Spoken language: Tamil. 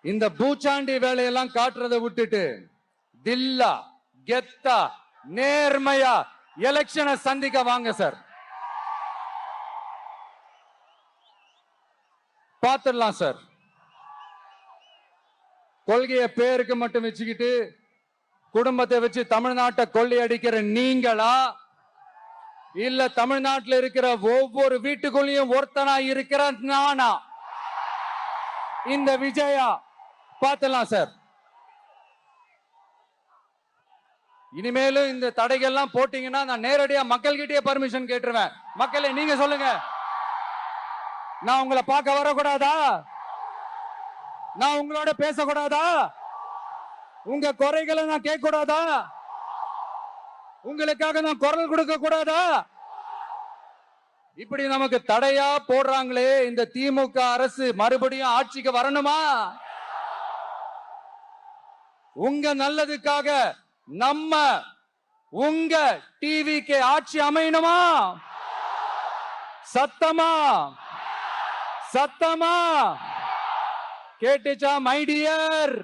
இந்த பூச்சாண்டி வேலையெல்லாம் காட்டுறதை விட்டுட்டு தில்லா கெத்தா நேர்மையா எலெக்ஷனை சந்திக்க வாங்க சார். பார்த்துடலாம் சார். கொள்கையை பேருக்கு மட்டும் வச்சுக்கிட்டு குடும்பத்தை வச்சு தமிழ்நாட்டை கொள்ளையடிக்கிற நீங்களா, இல்ல தமிழ்நாட்டில் இருக்கிற ஒவ்வொரு வீட்டுக்குள்ளேயும் ஒருத்தனா இருக்கிற நானா, இந்த விஜயா? பார்த்துடலாம் சார். இனிமேலும் இந்த தடைகள்லாம் போட்டீங்கன்னா நான் நேரடியா மக்கள்கிட்டயே பர்மிஷன் கேட்டுருவேன். மக்களே நீங்க சொல்லுங்க, நான் உங்களை பார்க்க வரக்கூடாதா? நான் உங்களோட பேசக்கூடாதா? உங்க குறைகளை நான் கேட்க கூடாதா? உங்களுக்காக நான் குரல் கொடுக்க கூடாதா? இப்படி நமக்கு தடையா போடுறாங்களே, இந்த திமுக அரசு மறுபடியும் ஆட்சிக்கு வரணுமா? உங்க நல்லதுக்காக நம்ம உங்க டிவிக்கு ஆட்சி அமையணுமா? சத்தமா சத்தமா கேட்டுச்சா மை டியர்?